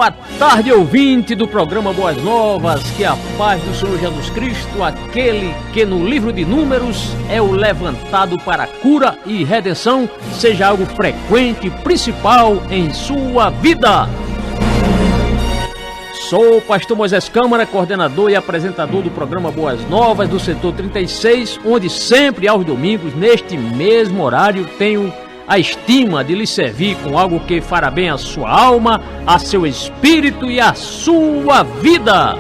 Boa tarde, ouvinte do programa Boas Novas, que a paz do Senhor Jesus Cristo, aquele que no livro de Números é o levantado para cura e redenção, seja algo frequente e principal em sua vida. Sou o pastor Moisés Câmara, coordenador e apresentador do programa Boas Novas do setor 36, onde sempre aos domingos, neste mesmo horário, tenho a estima de lhe servir com algo que fará bem à sua alma, a seu espírito e à sua vida.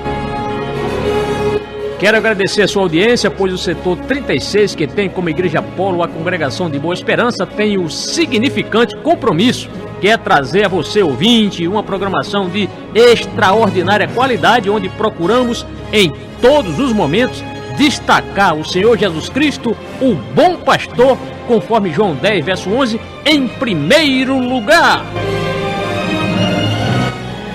Quero agradecer a sua audiência, pois o setor 36, que tem como Igreja Polo a Congregação de Boa Esperança, tem o significante compromisso que é trazer a você, ouvinte, uma programação de extraordinária qualidade, onde procuramos em todos os momentos destacar o Senhor Jesus Cristo, o bom pastor, conforme João 10, verso 11, em primeiro lugar.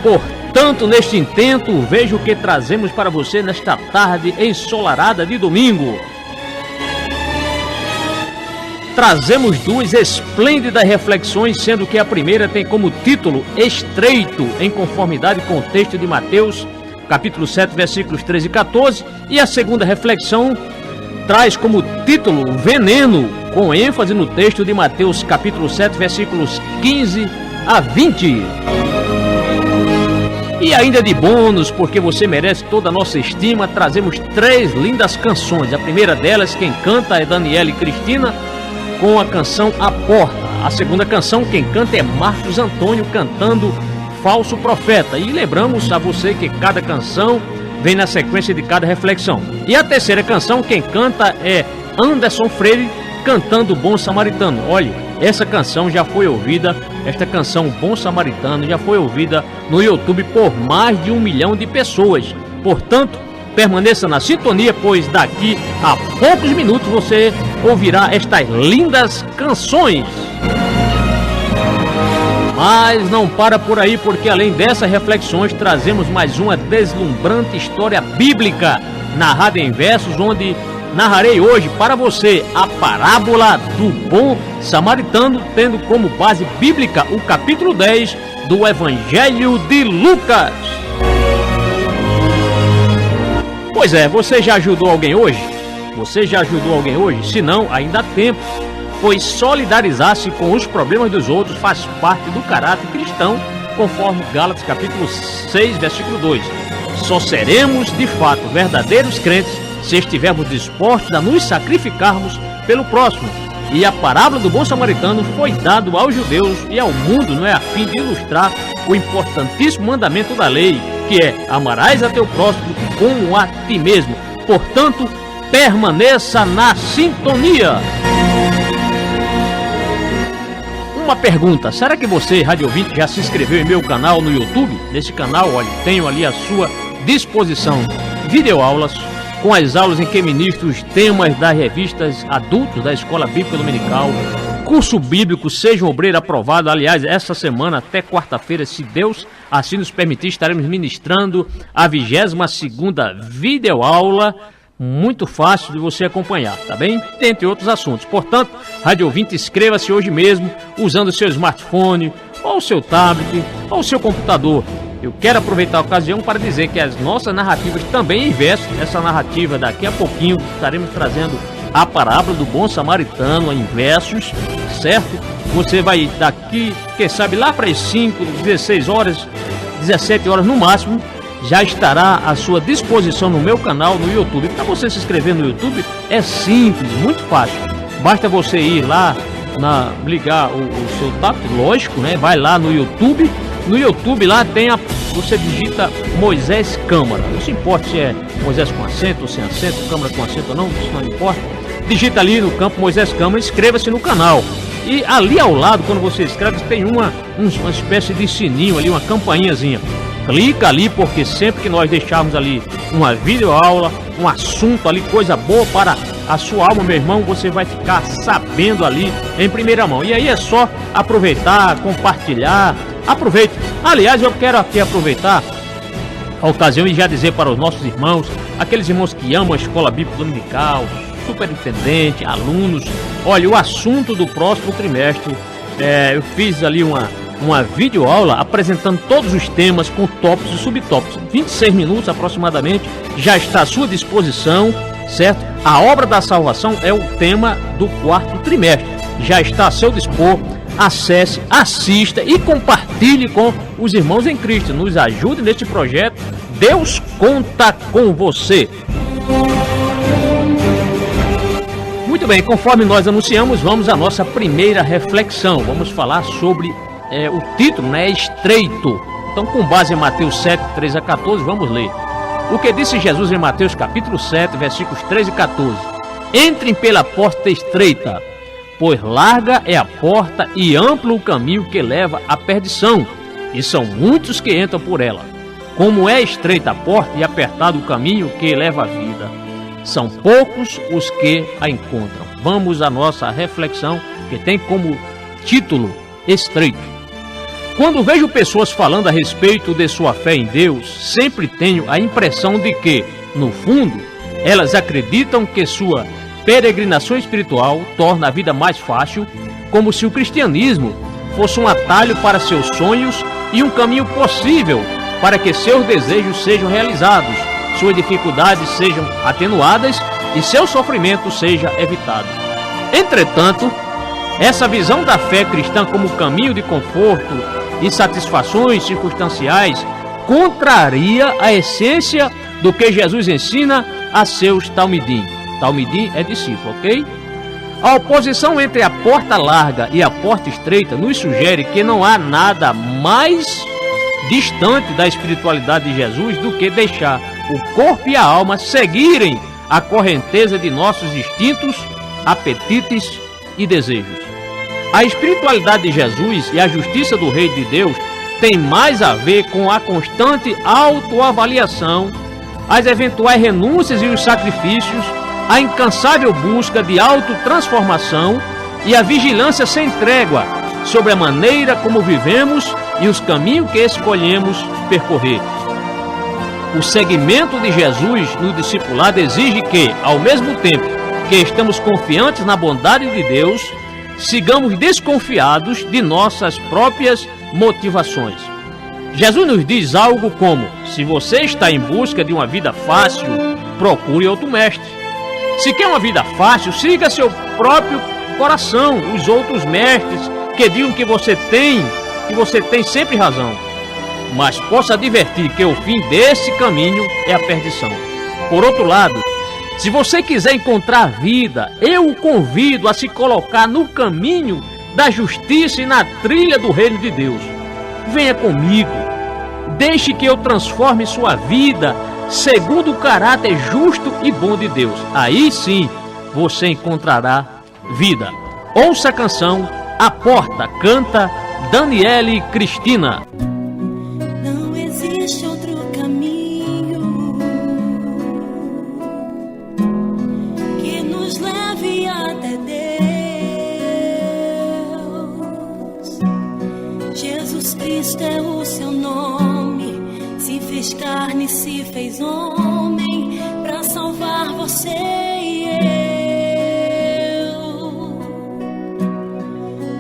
Portanto, neste intento, veja o que trazemos para você nesta tarde ensolarada de domingo. Trazemos duas esplêndidas reflexões, sendo que a primeira tem como título Estreito, em conformidade com o texto de Mateus, capítulo 7, versículos 13 e 14, e a segunda reflexão traz como título Veneno, com ênfase no texto de Mateus, capítulo 7, versículos 15 a 20. E ainda de bônus, porque você merece toda a nossa estima, trazemos três lindas canções. A primeira delas, quem canta é Daniela e Cristina, com a canção A Porta. A segunda canção, quem canta é Marcos Antônio, cantando Falso Profeta. E lembramos a você que cada canção vem na sequência de cada reflexão. E a terceira canção, quem canta é Anderson Freire, cantando Bom Samaritano. Olha, essa canção já foi ouvida, esta canção Bom Samaritano já foi ouvida no YouTube por mais de 1 milhão de pessoas. Portanto, permaneça na sintonia, pois daqui a poucos minutos você ouvirá estas lindas canções. Mas não para por aí, porque além dessas reflexões, trazemos mais uma deslumbrante história bíblica, narrada em versos, onde narrarei hoje para você a parábola do bom samaritano, tendo como base bíblica o capítulo 10 do Evangelho de Lucas. Pois é, você já ajudou alguém hoje? Você já ajudou alguém hoje? Se não, ainda há tempo, pois solidarizar-se com os problemas dos outros faz parte do caráter cristão, conforme Gálatas capítulo 6, versículo 2. Só seremos, de fato, verdadeiros crentes se estivermos dispostos a nos sacrificarmos pelo próximo. E a parábola do bom samaritano foi dada aos judeus e ao mundo, a fim de ilustrar o importantíssimo mandamento da lei, que é amarás a teu próximo como a ti mesmo. Portanto, permaneça na sintonia. Uma pergunta, será que você, rádio ouvinte, já se inscreveu em meu canal no YouTube? Nesse canal, olha, tenho ali à sua disposição videoaulas com as aulas em que ministro os temas das revistas adultos da Escola Bíblica Dominical, curso bíblico Seja um Obreiro Aprovado. Aliás, essa semana até quarta-feira, se Deus assim nos permitir, estaremos ministrando a 22ª videoaula, muito fácil de você acompanhar, tá bem? Dentre outros assuntos. Portanto, rádio ouvinte, inscreva-se hoje mesmo, usando o seu smartphone, ou o seu tablet, ou o seu computador. Eu quero aproveitar a ocasião para dizer que as nossas narrativas também em versos. Essa narrativa daqui a pouquinho estaremos trazendo a parábola do bom samaritano em versos, certo? Você vai daqui, quem sabe lá para as 5, 16 horas, 17 horas no máximo, já estará à sua disposição no meu canal no YouTube. Para você se inscrever no YouTube é simples, muito fácil. Basta você ir lá, ligar o seu tablet, lógico, vai lá no YouTube. No YouTube lá tem você digita Moisés Câmara. Não se importa se é Moisés com acento ou sem acento, Câmara com acento ou não, isso não importa. Digita ali no campo Moisés Câmara, inscreva-se no canal. E ali ao lado, quando você escreve, tem uma espécie de sininho ali, uma campainhazinha. Clica ali, porque sempre que nós deixarmos ali uma videoaula, um assunto ali, coisa boa para a sua alma, meu irmão, você vai ficar sabendo ali em primeira mão. E aí é só aproveitar, compartilhar. Aproveite. Aliás, eu quero aqui aproveitar a ocasião e já dizer para os nossos irmãos, aqueles irmãos que amam a Escola Bíblica Dominical, superintendente, alunos, olha, o assunto do próximo trimestre, eu fiz ali uma uma videoaula apresentando todos os temas com tópicos e subtópicos. 26 minutos aproximadamente, já está à sua disposição, certo? A obra da salvação é o tema do 4º trimestre. Já está a seu dispor. Acesse, assista e compartilhe com os irmãos em Cristo. Nos ajude neste projeto. Deus conta com você. Muito bem, conforme nós anunciamos, vamos à nossa primeira reflexão. Vamos falar sobre o título, né? Estreito. Então, com base em Mateus 7, 13 a 14, vamos ler. O que disse Jesus em Mateus capítulo 7, versículos 13 e 14. Entrem pela porta estreita, pois larga é a porta e amplo o caminho que leva à perdição, e são muitos que entram por ela. Como é estreita a porta e apertado o caminho que leva à vida, são poucos os que a encontram. Vamos à nossa reflexão, que tem como título Estreito. Quando vejo pessoas falando a respeito de sua fé em Deus, sempre tenho a impressão de que, no fundo, elas acreditam que sua peregrinação espiritual torna a vida mais fácil, como se o cristianismo fosse um atalho para seus sonhos e um caminho possível para que seus desejos sejam realizados, suas dificuldades sejam atenuadas e seu sofrimento seja evitado. Entretanto, essa visão da fé cristã como caminho de conforto e satisfações circunstanciais contraria a essência do que Jesus ensina a seus talmidim. Talmidim é discípulo, ok? A oposição entre a porta larga e a porta estreita nos sugere que não há nada mais distante da espiritualidade de Jesus do que deixar o corpo e a alma seguirem a correnteza de nossos instintos, apetites e desejos. A espiritualidade de Jesus e a justiça do Reino de Deus tem mais a ver com a constante autoavaliação, as eventuais renúncias e os sacrifícios, a incansável busca de autotransformação e a vigilância sem trégua sobre a maneira como vivemos e os caminhos que escolhemos percorrer. O seguimento de Jesus no discipulado exige que, ao mesmo tempo que estamos confiantes na bondade de Deus, sigamos desconfiados de nossas próprias motivações. Jesus nos diz algo como: se você está em busca de uma vida fácil, procure outro mestre. Se quer uma vida fácil, siga seu próprio coração, os outros mestres que digam que você tem sempre razão. Mas posso advertir que o fim desse caminho é a perdição. Por outro lado, se você quiser encontrar vida, eu o convido a se colocar no caminho da justiça e na trilha do reino de Deus. Venha comigo, deixe que eu transforme sua vida segundo o caráter justo e bom de Deus. Aí sim você encontrará vida. Ouça a canção A Porta, canta Daniele Cristina. Não existe outro caminho que nos leve até Deus. Jesus Cristo é o seu nome, se fez carne, se fez homem, pra salvar você e eu.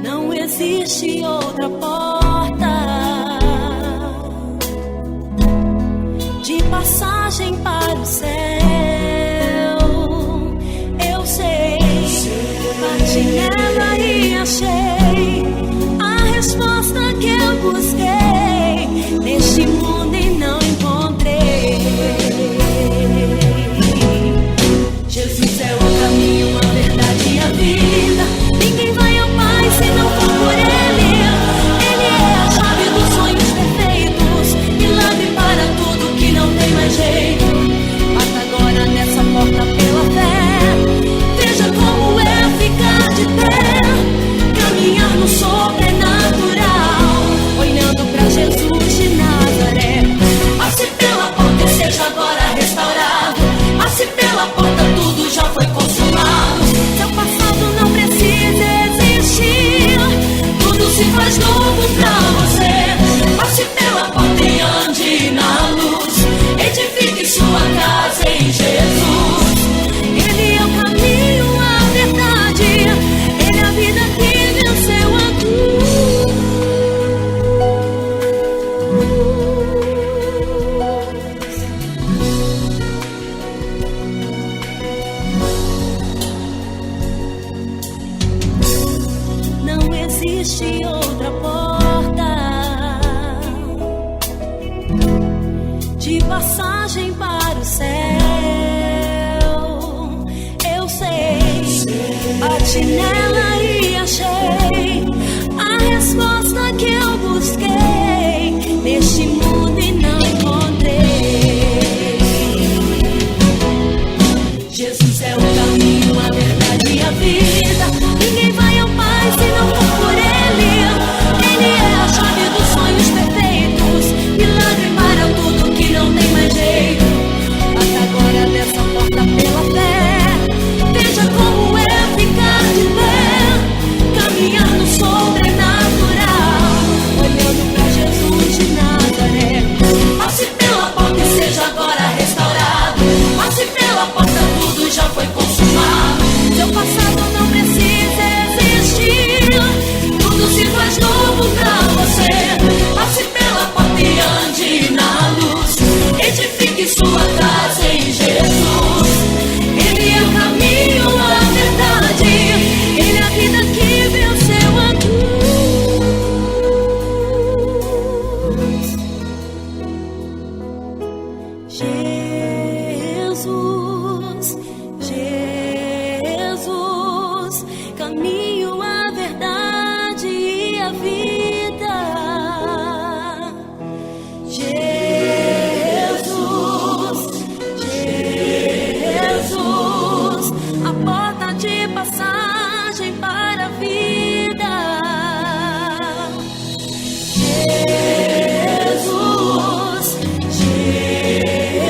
Não existe outra porta de passagem para o céu. Eu sei, bati nela e achei a resposta que eu busquei neste mundo e não encontrei. Jesus é o caminho, a verdade e a vida. Ninguém vai ao Pai se não for por Ele. Ele existe outra porta de passagem para o céu. Eu sei, bati nela e achei a resposta que eu busquei neste mundo e não encontrei. Jesus é o caminho, a verdade e a vida. Ninguém vai ao Pai se não for por Ele. Ele é a chave dos sonhos perfeitos, milagre para tudo que não tem mais jeito. Bata agora nessa porta pela fé, veja como é ficar de pé, caminhar no sobrenatural, olhando pra Jesus de Nazaré. Passe pela porta e seja agora restaurado. Passe pela porta, tudo já foi consumado. Seu passado não precisa existir, tudo se faz novo pra você. Passe pela porta e ande na luz, edifique sua casa em Jesus. Ele é o caminho, a verdade, Ele é a vida que venceu a cruz. Jesus, Jesus, caminho, a verdade e a vida. Jesus, Jesus, a porta de passagem para a vida. Jesus,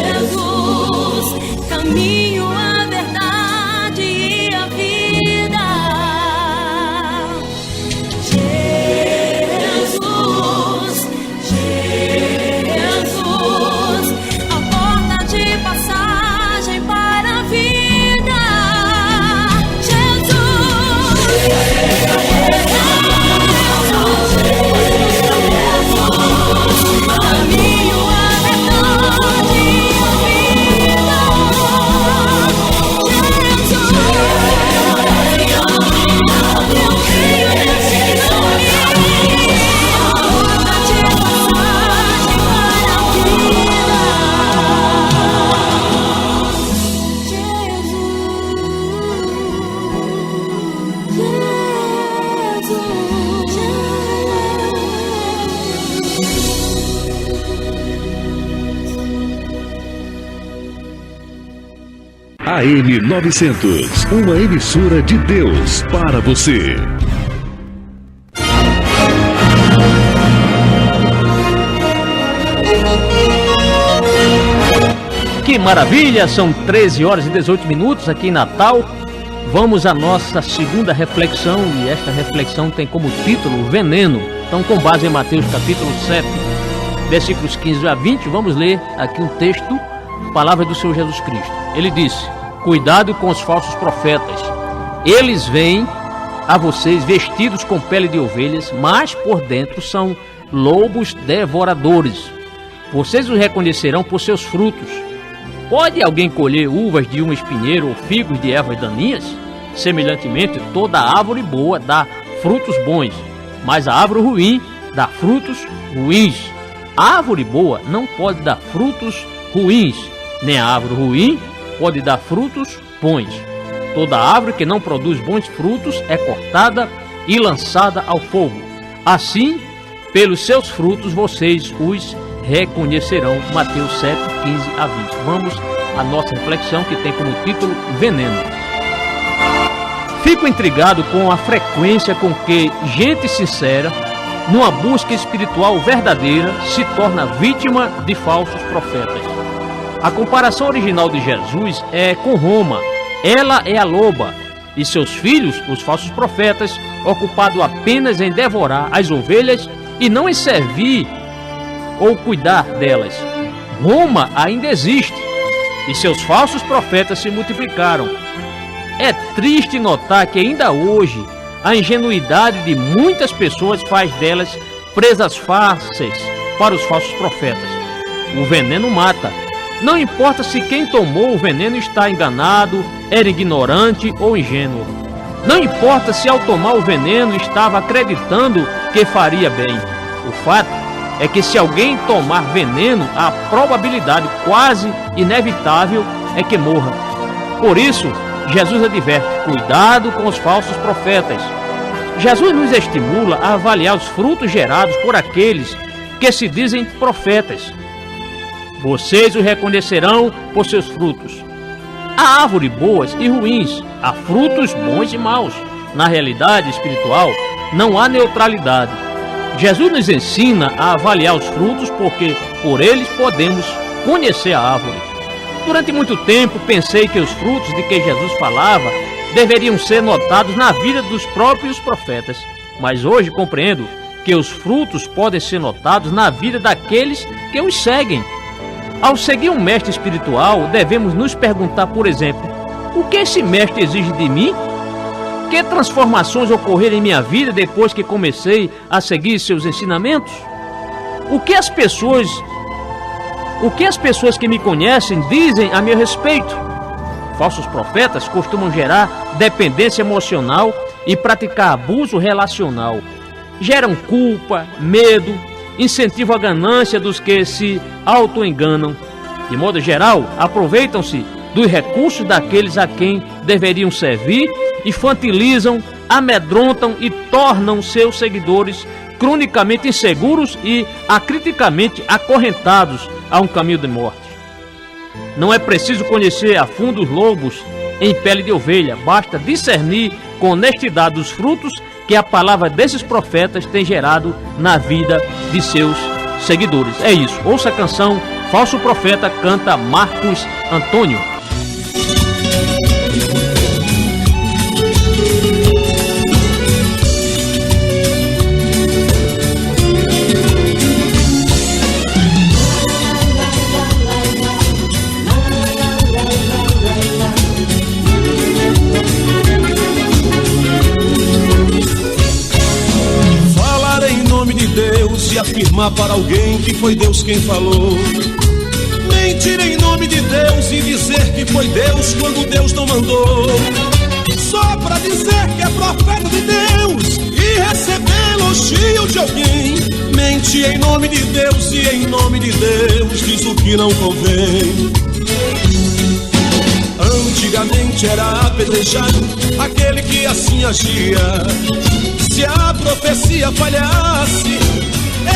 Jesus, caminho, a verdade e a vida. Jesus, Jesus, a porta de passagem para a vida. Caminho, a verdade e a vida. Eu creio nesse caminho, a porta de passagem para a vida. AM 900, uma emissora de Deus para você. Que maravilha, são 13 horas e 18 minutos aqui em Natal. Vamos à nossa segunda reflexão, e esta reflexão tem como título Veneno. Então, com base em Mateus capítulo 7, versículos 15 a 20, vamos ler aqui um texto, palavra do Senhor Jesus Cristo. Ele disse: cuidado com os falsos profetas. Eles vêm a vocês vestidos com pele de ovelhas, mas por dentro são lobos devoradores. Vocês os reconhecerão por seus frutos. Pode alguém colher uvas de um espinheiro ou figos de ervas daninhas? Semelhantemente, toda árvore boa dá frutos bons, mas a árvore ruim dá frutos ruins. A árvore boa não pode dar frutos ruins, nem a árvore ruim pode dar frutos bons. Toda árvore que não produz bons frutos é cortada e lançada ao fogo. Assim, pelos seus frutos vocês os reconhecerão. Mateus 7, 15 a 20. Vamos à nossa reflexão, que tem como título Veneno. Fico intrigado com a frequência com que gente sincera, numa busca espiritual verdadeira, se torna vítima de falsos profetas. A comparação original de Jesus é com Roma. Ela é a loba e seus filhos, os falsos profetas, ocupados apenas em devorar as ovelhas e não em servir ou cuidar delas. Roma ainda existe e seus falsos profetas se multiplicaram. É triste notar que ainda hoje a ingenuidade de muitas pessoas faz delas presas fáceis para os falsos profetas. O veneno mata. Não importa se quem tomou o veneno está enganado, era ignorante ou ingênuo. Não importa se ao tomar o veneno estava acreditando que faria bem. O fato é que se alguém tomar veneno, a probabilidade quase inevitável é que morra. Por isso, Jesus adverte: cuidado com os falsos profetas. Jesus nos estimula a avaliar os frutos gerados por aqueles que se dizem profetas. Vocês o reconhecerão por seus frutos. Há árvores boas e ruins, há frutos bons e maus. Na realidade espiritual, não há neutralidade. Jesus nos ensina a avaliar os frutos porque por eles podemos conhecer a árvore. Durante muito tempo pensei que os frutos de que Jesus falava deveriam ser notados na vida dos próprios profetas, mas hoje compreendo que os frutos podem ser notados na vida daqueles que os seguem. Ao seguir um mestre espiritual, devemos nos perguntar, por exemplo, o que esse mestre exige de mim? Que transformações ocorreram em minha vida depois que comecei a seguir seus ensinamentos? O que as pessoas que me conhecem dizem a meu respeito? Falsos profetas costumam gerar dependência emocional e praticar abuso relacional. Geram culpa, medo, incentivam a ganância dos que se auto-enganam. De modo geral, aproveitam-se dos recursos daqueles a quem deveriam servir, infantilizam, amedrontam e tornam seus seguidores cronicamente inseguros e acriticamente acorrentados a um caminho de morte. Não é preciso conhecer a fundo os lobos em pele de ovelha, basta discernir com honestidade os frutos que a palavra desses profetas tem gerado na vida de seus seguidores. É isso, ouça a canção Falso Profeta, canta Marcos Antônio. E afirmar para alguém que foi Deus quem falou. Mentir em nome de Deus e dizer que foi Deus quando Deus não mandou. Só para dizer que é profeta de Deus e receber elogio de alguém. Mente em nome de Deus e em nome de Deus diz o que não convém. Antigamente era apedrejado aquele que assim agia. Se a profecia falhasse,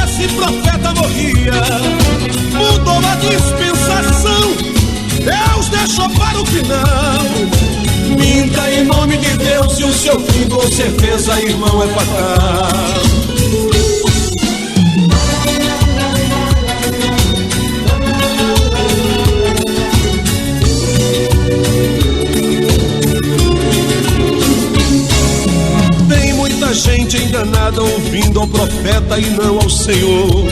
esse profeta morria. Mudou a dispensação, Deus deixou para o final. Minta em nome de Deus e o seu fim com certeza, irmão, é fatal. Gente enganada ouvindo ao profeta e não ao Senhor.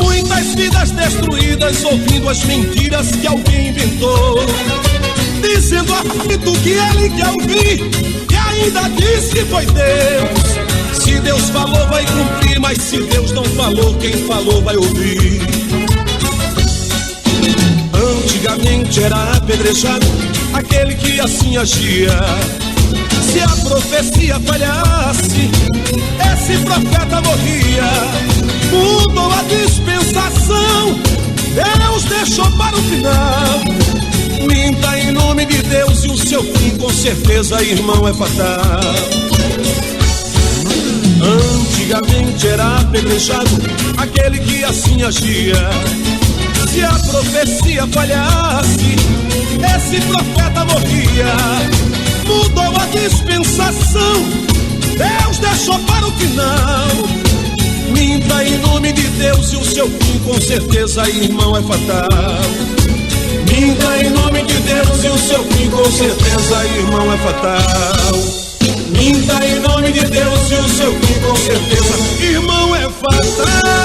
Muitas vidas destruídas ouvindo as mentiras que alguém inventou, dizendo a do que ele quer ouvir e ainda diz que foi Deus. Se Deus falou vai cumprir, mas se Deus não falou, quem falou vai ouvir. Antigamente era apedrejado aquele que assim agia. Se a profecia falhasse, esse profeta morria. Mudou a dispensação, Deus deixou para o final. Minta em nome de Deus e o seu fim com certeza, irmão, é fatal. Antigamente era apedrejado aquele que assim agia. Se a profecia falhasse, esse profeta morria. Mudou a dispensação, Deus deixou para o final. Minta em nome de Deus e o seu fim com certeza, irmão, é fatal. Minta em nome de Deus e o seu fim com certeza, irmão, é fatal. Minta em nome de Deus e o seu fim com certeza, irmão, é fatal.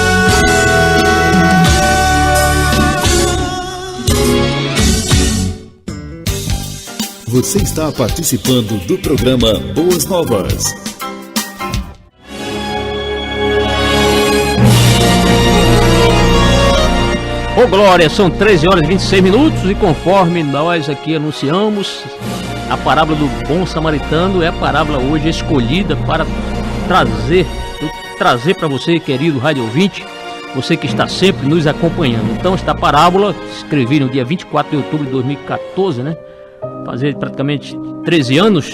Você está participando do programa Boas Novas. Ô glória, são 13 horas e 26 minutos e conforme nós aqui anunciamos, A parábola do bom samaritano é a parábola hoje escolhida para trazer para você, querido rádio ouvinte, você que está sempre nos acompanhando. Então, esta parábola, escrevi no dia 24 de outubro de 2014, né? Fazer praticamente 13 anos,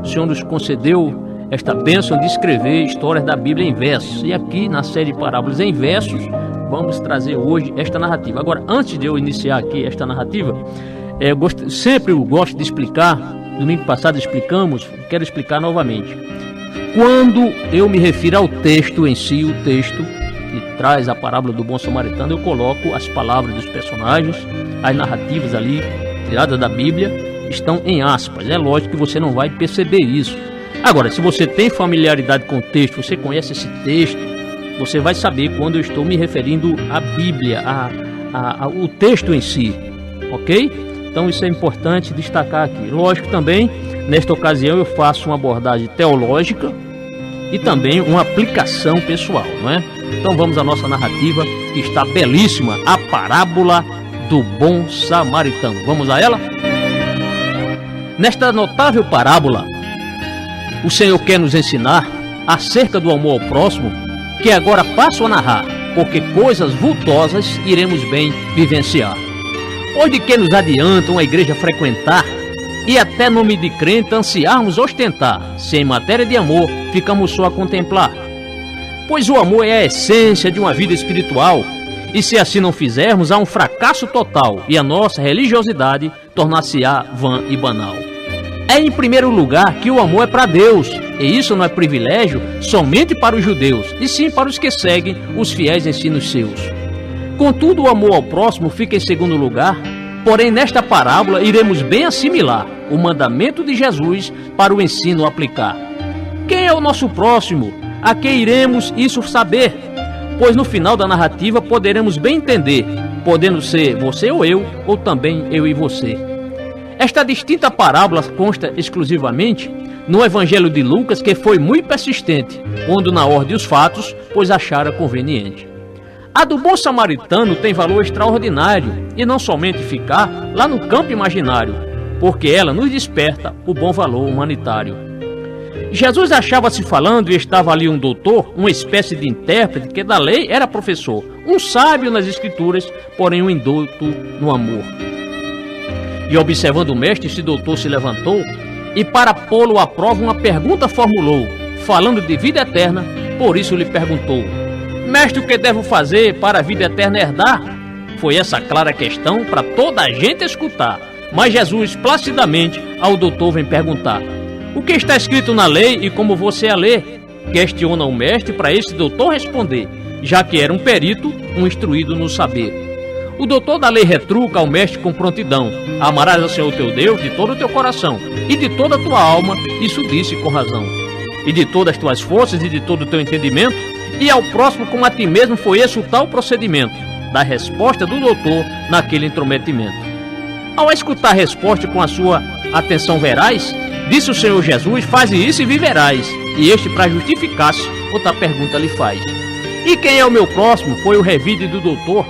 o Senhor nos concedeu esta bênção de escrever histórias da Bíblia em versos. E aqui, na série de parábolas em versos, vamos trazer hoje esta narrativa. Agora, antes de eu iniciar aqui esta narrativa, sempre eu gosto de explicar, domingo passado explicamos, quero explicar novamente. Quando eu me refiro ao texto em si, o texto que traz a parábola do bom samaritano, eu coloco as palavras dos personagens, as narrativas ali, tiradas da Bíblia, estão em aspas. É lógico que você não vai perceber isso. Agora, se você tem familiaridade com o texto, você conhece esse texto, você vai saber quando eu estou me referindo à Bíblia, o texto em si, ok? Então isso é importante destacar aqui. Lógico também, nesta ocasião eu faço uma abordagem teológica e também uma aplicação pessoal, não é? Então vamos à nossa narrativa, que está belíssima, a parábola do bom samaritano. Vamos a ela? Nesta notável parábola, o Senhor quer nos ensinar acerca do amor ao próximo, que agora passo a narrar, porque coisas vultosas iremos bem vivenciar. Pois de que nos adianta uma igreja frequentar e até nome de crente ansiarmos ostentar, se em matéria de amor ficamos só a contemplar? Pois o amor é a essência de uma vida espiritual, e se assim não fizermos, há um fracasso total, e a nossa religiosidade tornar-se-á vã e banal. É em primeiro lugar que o amor é para Deus, e isso não é privilégio somente para os judeus, e sim para os que seguem os fiéis ensinos seus. Contudo, o amor ao próximo fica em segundo lugar, porém nesta parábola iremos bem assimilar o mandamento de Jesus para o ensino aplicar. Quem é o nosso próximo? A quem iremos isso saber? Pois no final da narrativa poderemos bem entender, podendo ser você ou eu, ou também eu e você. Esta distinta parábola consta exclusivamente no Evangelho de Lucas, que foi muito persistente, pondo na ordem os fatos, pois achara conveniente. A do bom samaritano tem valor extraordinário, e não somente ficar lá no campo imaginário, porque ela nos desperta o bom valor humanitário. Jesus achava-se falando e estava ali um doutor, uma espécie de intérprete que da lei era professor, um sábio nas escrituras, porém um indouto no amor. E observando o mestre, esse doutor se levantou e para pô-lo à prova uma pergunta formulou, falando de vida eterna, por isso lhe perguntou: mestre, o que devo fazer para a vida eterna herdar? Foi essa clara questão para toda a gente escutar, mas Jesus placidamente ao doutor vem perguntar: o que está escrito na lei e como você a lê? Questiona o mestre para esse doutor responder, já que era um perito, um instruído no saber. O doutor da lei retruca ao mestre com prontidão: amarás ao Senhor teu Deus de todo o teu coração e de toda a tua alma, isso disse com razão, e de todas as tuas forças e de todo o teu entendimento, e ao próximo como a ti mesmo, foi esse o tal procedimento da resposta do doutor naquele intrometimento. Ao escutar a resposta com a sua atenção veraz, disse o Senhor Jesus: faze isso e viverás. E este, para justificar-se, outra pergunta lhe faz: e quem é o meu próximo? Foi o revide do doutor,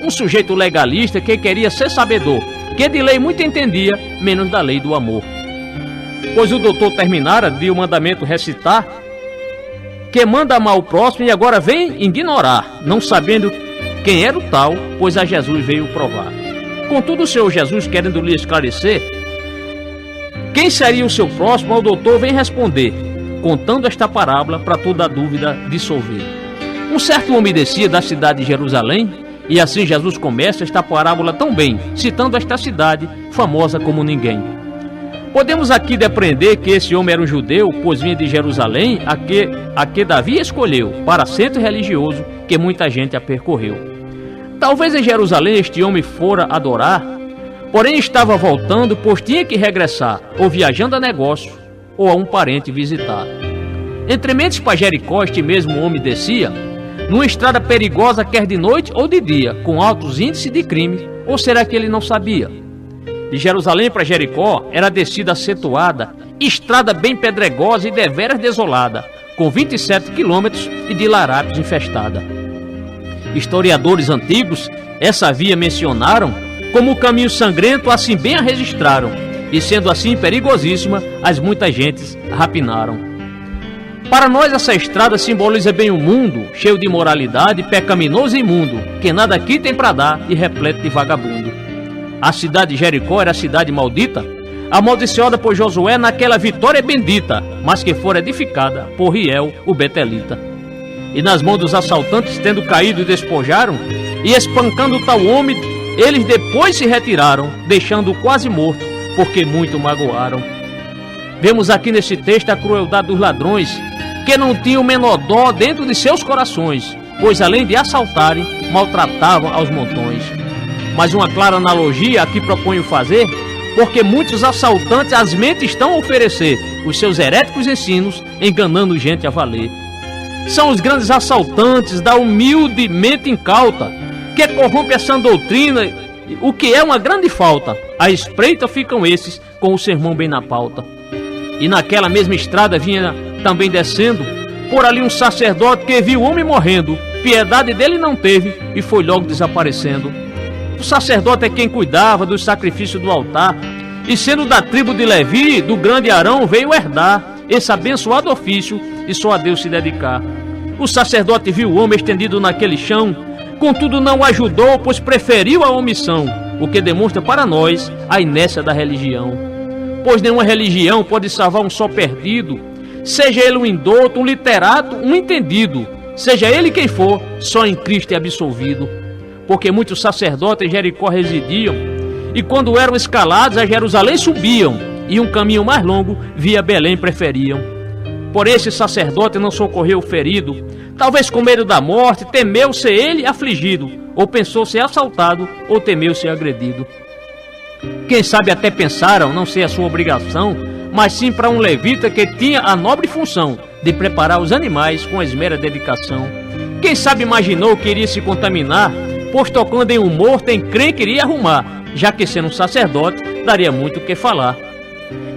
um sujeito legalista que queria ser sabedor, que de lei muito entendia, menos da lei do amor. Pois o doutor terminara de o mandamento recitar, que manda amar o próximo, e agora vem ignorar, não sabendo quem era o tal, pois a Jesus veio provar. Contudo, o Senhor Jesus, querendo lhe esclarecer quem seria o seu próximo, ao doutor vem responder, contando esta parábola para toda a dúvida dissolver. Um certo homem descia da cidade de Jerusalém, e assim Jesus começa esta parábola tão bem, citando esta cidade, famosa como ninguém. Podemos aqui depreender que esse homem era um judeu, pois vinha de Jerusalém, a que Davi escolheu, para centro religioso, que muita gente a percorreu. Talvez em Jerusalém este homem fora adorar, porém estava voltando, pois tinha que regressar, ou viajando a negócio, ou a um parente visitar. Entre mentes para Jericó, este mesmo homem descia, numa estrada perigosa, quer de noite ou de dia, com altos índices de crime, ou será que ele não sabia? De Jerusalém para Jericó era descida acentuada, estrada bem pedregosa e deveras desolada, com 27 quilômetros e de larápios infestada. Historiadores antigos essa via mencionaram como o caminho sangrento, assim bem a registraram, e sendo assim perigosíssima, as muitas gentes rapinaram. Para nós essa estrada simboliza bem o mundo, cheio de imoralidade, pecaminoso e imundo, que nada aqui tem para dar e repleto de vagabundo. A cidade de Jericó era a cidade maldita, amaldiçoada por Josué naquela vitória bendita, mas que fora edificada por Riel, o betelita. E nas mãos dos assaltantes, tendo caído, despojaram, e espancando tal homem, eles depois se retiraram, deixando-o quase morto, porque muito magoaram. Vemos aqui nesse texto a crueldade dos ladrões, que não tinham o menor dó dentro de seus corações, pois além de assaltarem, maltratavam aos montões. Mas uma clara analogia aqui proponho fazer, porque muitos assaltantes às mentes estão a oferecer os seus heréticos ensinos, enganando gente a valer. São os grandes assaltantes da humilde mente incauta, que corrompe essa doutrina, o que é uma grande falta. À espreita ficam esses, com o sermão bem na pauta. E naquela mesma estrada vinha também descendo, por ali um sacerdote que viu o homem morrendo, piedade dele não teve e foi logo desaparecendo. O sacerdote é quem cuidava do sacrifício do altar, e sendo da tribo de Levi, do grande Arão, veio herdar esse abençoado ofício e só a Deus se dedicar. O sacerdote viu o homem estendido naquele chão, contudo não o ajudou, pois preferiu a omissão, o que demonstra para nós a inércia da religião. Pois nenhuma religião pode salvar um só perdido, seja ele um indouto, um literato, um entendido, seja ele quem for, só em Cristo é absolvido. Porque muitos sacerdotes em Jericó residiam, e quando eram escalados a Jerusalém subiam, e um caminho mais longo via Belém preferiam. Porém esse sacerdote não socorreu o ferido, talvez com medo da morte, temeu ser ele afligido, ou pensou ser assaltado, ou temeu ser agredido. Quem sabe até pensaram não ser a sua obrigação, mas sim para um levita que tinha a nobre função de preparar os animais com esmera dedicação. Quem sabe imaginou que iria se contaminar, pois tocando em um morto, em crenca iria arrumar, já que sendo um sacerdote, daria muito o que falar.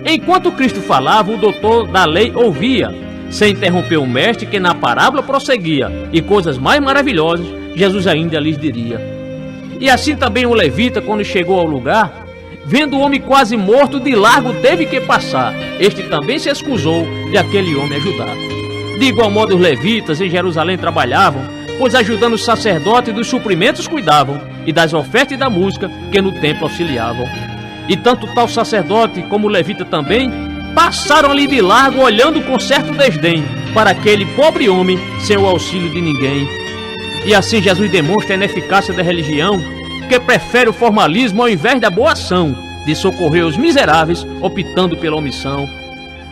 Enquanto Cristo falava, o doutor da lei ouvia, sem interromper o mestre que na parábola prosseguia, e coisas mais maravilhosas Jesus ainda lhes diria. E assim também o levita, quando chegou ao lugar, vendo o homem quase morto, de largo teve que passar. Este também se escusou de aquele homem ajudar. De igual modo os levitas em Jerusalém trabalhavam, pois ajudando os sacerdotes dos suprimentos cuidavam, e das ofertas e da música que no templo auxiliavam. E tanto tal sacerdote como o levita também passaram ali de largo, olhando com certo desdém para aquele pobre homem sem o auxílio de ninguém. E assim Jesus demonstra a ineficácia da religião, que prefere o formalismo ao invés da boa ação de socorrer os miseráveis, optando pela omissão.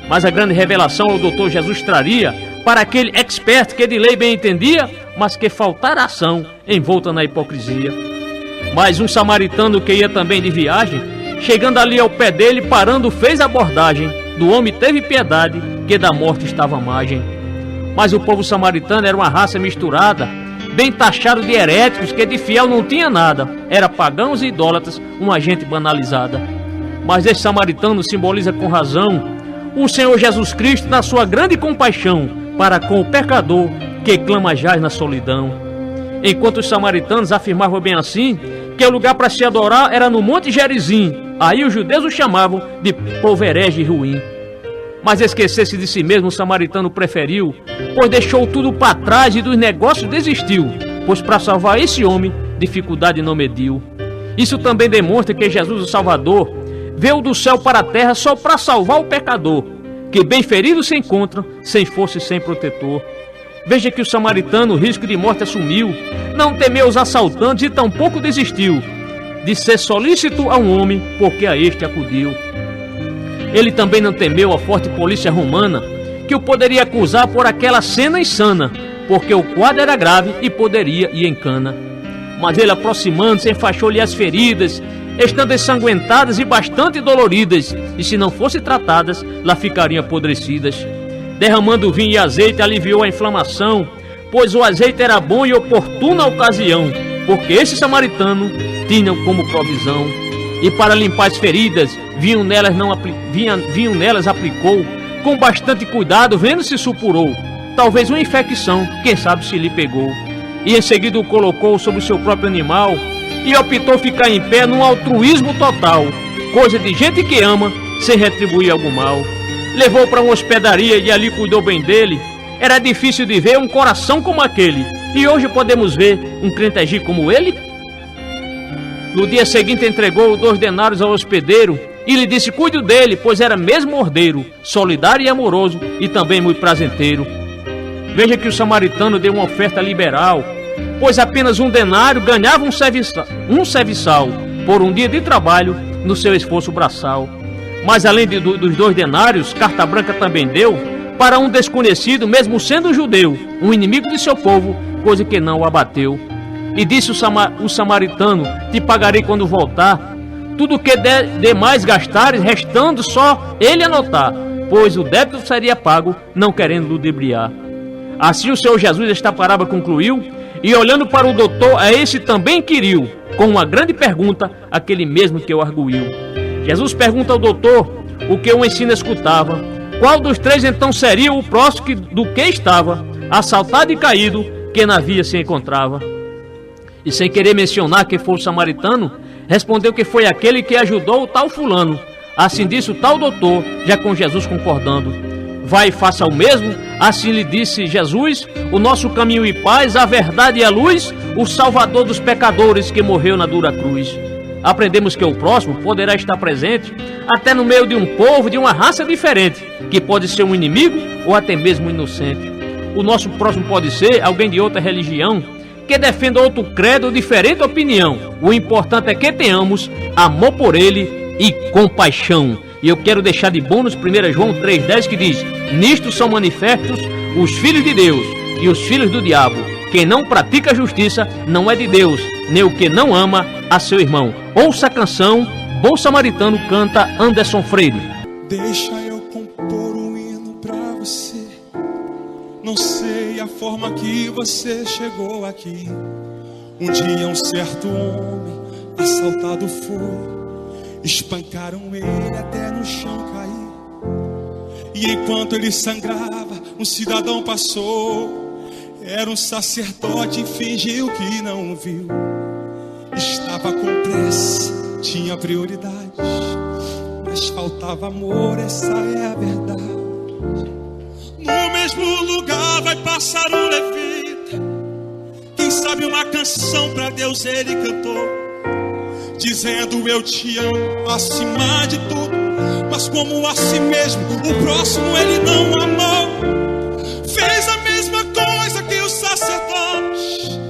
Mas a grande revelação o doutor Jesus traria para aquele expert que de lei bem entendia, mas que faltara ação, envolta na hipocrisia. Mas um samaritano que ia também de viagem, chegando ali ao pé dele, parando, fez a abordagem. Do homem teve piedade, que da morte estava à margem. Mas o povo samaritano era uma raça misturada, bem taxado de heréticos, que de fiel não tinha nada. Era pagãos e idólatras, uma gente banalizada. Mas esse samaritano simboliza com razão o Senhor Jesus Cristo na sua grande compaixão para com o pecador que clama jaz na solidão. Enquanto os samaritanos afirmavam bem assim, que o lugar para se adorar era no Monte Gerizim, aí os judeus o chamavam de povo herege e ruim. Mas esquecer-se de si mesmo o samaritano preferiu, pois deixou tudo para trás e dos negócios desistiu, pois para salvar esse homem, dificuldade não mediu. Isso também demonstra que Jesus o Salvador veio do céu para a terra só para salvar o pecador, que bem ferido se encontra, sem força e sem protetor. Veja que o samaritano o risco de morte assumiu, não temeu os assaltantes e tampouco desistiu de ser solícito a um homem, porque a este acudiu. Ele também não temeu a forte polícia romana, que o poderia acusar por aquela cena insana, porque o quadro era grave e poderia ir em cana. Mas ele, aproximando-se, enfaixou-lhe as feridas, estando ensanguentadas e bastante doloridas, e se não fossem tratadas, lá ficariam apodrecidas. Derramando vinho e azeite, aliviou a inflamação, pois o azeite era bom e oportuna ocasião, porque esse samaritano tinha como provisão. E para limpar as feridas, vinho nelas aplicou, com bastante cuidado, vendo se supurou, talvez uma infecção, quem sabe se lhe pegou. E em seguida o colocou sobre o seu próprio animal, e optou ficar em pé num altruísmo total, coisa de gente que ama sem retribuir algum mal. Levou para uma hospedaria e ali cuidou bem dele. Era difícil de ver um coração como aquele, e hoje podemos ver um crente agir como ele. No dia seguinte entregou 2 denários ao hospedeiro e lhe disse: cuide dele, pois era mesmo ordeiro, solidário e amoroso, e também muito prazenteiro. Veja que o samaritano deu uma oferta liberal, pois apenas 1 denário ganhava um serviçal por um dia de trabalho no seu esforço braçal. Mas além dos 2 denários, carta branca também deu para um desconhecido, mesmo sendo judeu, um inimigo de seu povo, coisa que não o abateu. E disse o samaritano: te pagarei quando voltar tudo que demais gastares, restando só ele anotar, pois o débito seria pago, não querendo ludibriar. Assim o Senhor Jesus esta parábola concluiu, e olhando para o doutor, a esse também inquiriu, com uma grande pergunta, aquele mesmo que o arguiu. Jesus pergunta ao doutor o que o ensino escutava: qual dos 3 então seria o próximo do que estava assaltado e caído, que na via se encontrava? E sem querer mencionar que foi o samaritano, respondeu que foi aquele que ajudou o tal fulano. Assim disse o tal doutor, já com Jesus concordando: vai e faça o mesmo. Assim lhe disse Jesus: o nosso caminho e paz, a verdade e a luz, o Salvador dos pecadores que morreu na dura cruz. Aprendemos que o próximo poderá estar presente até no meio de um povo, de uma raça diferente, que pode ser um inimigo ou até mesmo um inocente. O nosso próximo pode ser alguém de outra religião, que defenda outro credo ou diferente opinião. O importante é que tenhamos amor por ele e compaixão. E eu quero deixar de bônus 1 João 3,10, que diz: nisto são manifestos os filhos de Deus e os filhos do diabo. Quem não pratica a justiça não é de Deus, nem o que não ama a seu irmão. Ouça a canção Bom Samaritano, canta Anderson Freire. Deixa eu compor um hino pra você. Não sei a forma que você chegou aqui. Um dia um certo homem assaltado foi, espancaram ele até no chão cair. E enquanto ele sangrava, um cidadão passou. Era um sacerdote e fingiu que não viu. Estava com pressa, tinha prioridades, mas faltava amor, essa é a verdade. No mesmo lugar vai passar um levita. Quem sabe uma canção pra Deus ele cantou, dizendo: eu te amo acima de tudo. Mas como a si mesmo, o próximo ele não amou. Fez a mesma coisa que o sacerdote.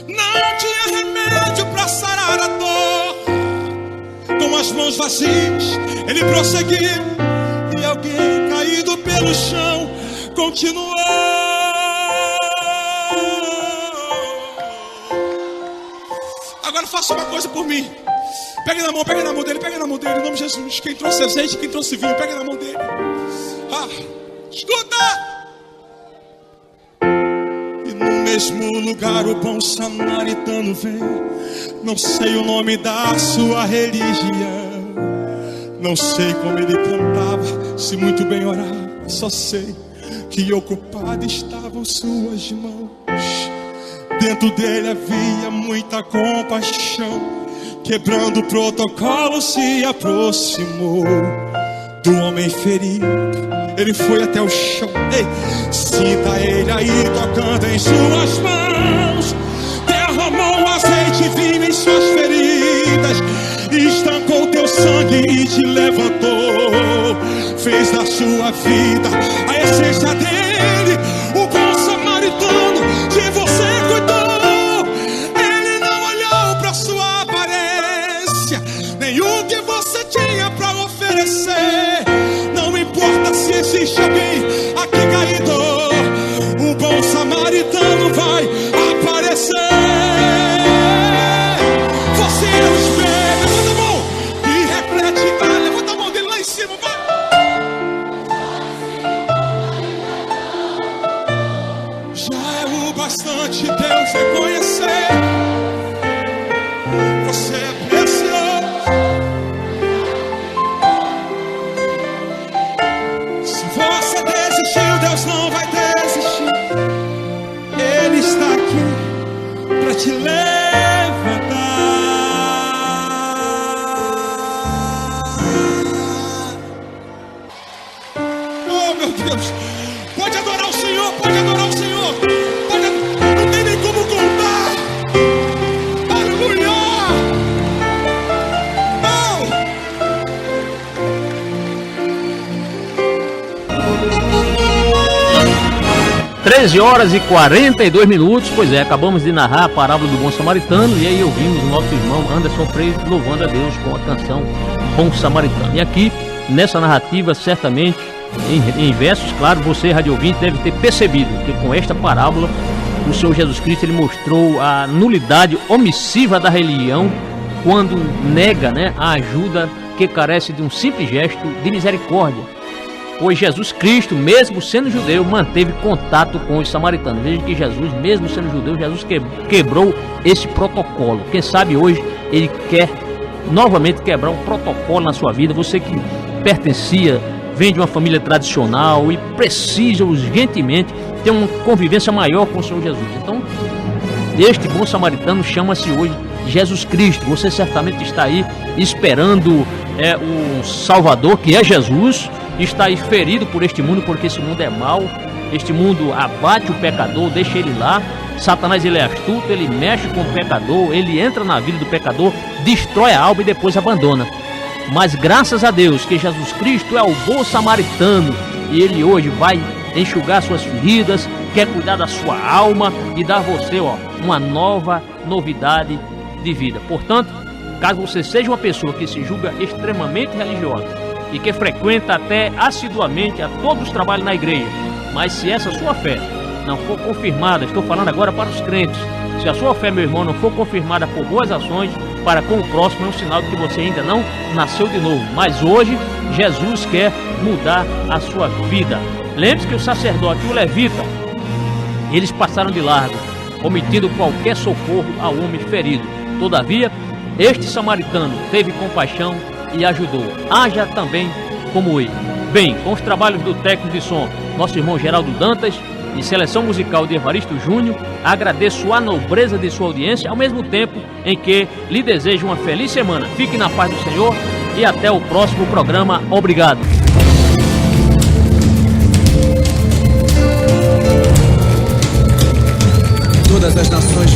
Não tinha remédio pra sarar a dor. Com as mãos vazias ele prosseguiu, e alguém caído pelo chão continuou. Agora faça uma coisa por mim. Pegue na mão dele, pegue na mão dele, em nome de Jesus. Quem trouxe azeite, quem trouxe vinho, pegue na mão dele. Escuta! E no mesmo lugar o bom samaritano veio. Não sei o nome da sua religião, não sei como ele cantava, se muito bem orava. Só sei que ocupado estavam suas mãos. Dentro dele havia muita compaixão. Quebrando o protocolo se aproximou do homem ferido. Ele foi até o chão. Ei, sinta ele aí tocando em suas mãos. Derramou azeite e vinho em suas feridas. Estancou teu sangue e te levantou. Fez da sua vida a essência dele. O bom samaritano de você cuidou. Ele não olhou pra sua aparência, nem o que você tinha pra oferecer. Não importa se existe alguém aqui caído, o bom samaritano vai aparecer. Você é o espelho. Levanta a mão e reflete. Levanta a mão dele lá em cima, vai. Já é o bastante Deus reconhecer. Você é precioso. Se você desistiu, Deus não vai desistir. Ele está aqui para te levantar. pode adorar o Senhor. Não tem nem como contar. Aleluia. Oh! 13h42, pois é, acabamos de narrar a parábola do bom samaritano e aí ouvimos o nosso irmão Anderson Freire louvando a Deus com a canção Bom Samaritano. E aqui, nessa narrativa, certamente, em versos, claro, você, rádio ouvinte, deve ter percebido que com esta parábola o Senhor Jesus Cristo ele mostrou a nulidade omissiva da religião quando nega, né, a ajuda que carece de um simples gesto de misericórdia. Pois Jesus Cristo, mesmo sendo judeu, manteve contato com os samaritanos. Veja que Jesus, mesmo sendo judeu, Jesus quebrou esse protocolo. Quem sabe hoje ele quer novamente quebrar um protocolo na sua vida. Você que pertencia, vem de uma família tradicional e precisa urgentemente ter uma convivência maior com o Senhor Jesus. Então, este bom samaritano chama-se hoje Jesus Cristo. Você certamente está aí esperando o Salvador, que é Jesus. Está aí ferido por este mundo, porque esse mundo é mau. Este mundo abate o pecador, deixa ele lá. Satanás, ele é astuto, ele mexe com o pecador, ele entra na vida do pecador, destrói a alma e depois abandona. Mas graças a Deus que Jesus Cristo é o bom samaritano e ele hoje vai enxugar suas feridas, quer cuidar da sua alma e dar a você uma nova novidade de vida. Portanto, caso você seja uma pessoa que se julga extremamente religiosa e que frequenta até assiduamente a todos os trabalhos na igreja, mas se essa sua fé não for confirmada, estou falando agora para os crentes, se a sua fé, meu irmão, não for confirmada por boas ações para com o próximo, é um sinal de que você ainda não nasceu de novo. Mas hoje, Jesus quer mudar a sua vida. Lembre-se que o sacerdote e o levita, eles passaram de largo, omitindo qualquer socorro ao homem ferido. Todavia, este samaritano teve compaixão e ajudou. Haja também como ele. Bem, com os trabalhos do técnico de som, nosso irmão Geraldo Dantas, e seleção musical de Evaristo Júnior, agradeço a nobreza de sua audiência, ao mesmo tempo em que lhe desejo uma feliz semana. Fique na paz do Senhor e até o próximo programa. Obrigado. Todas as nações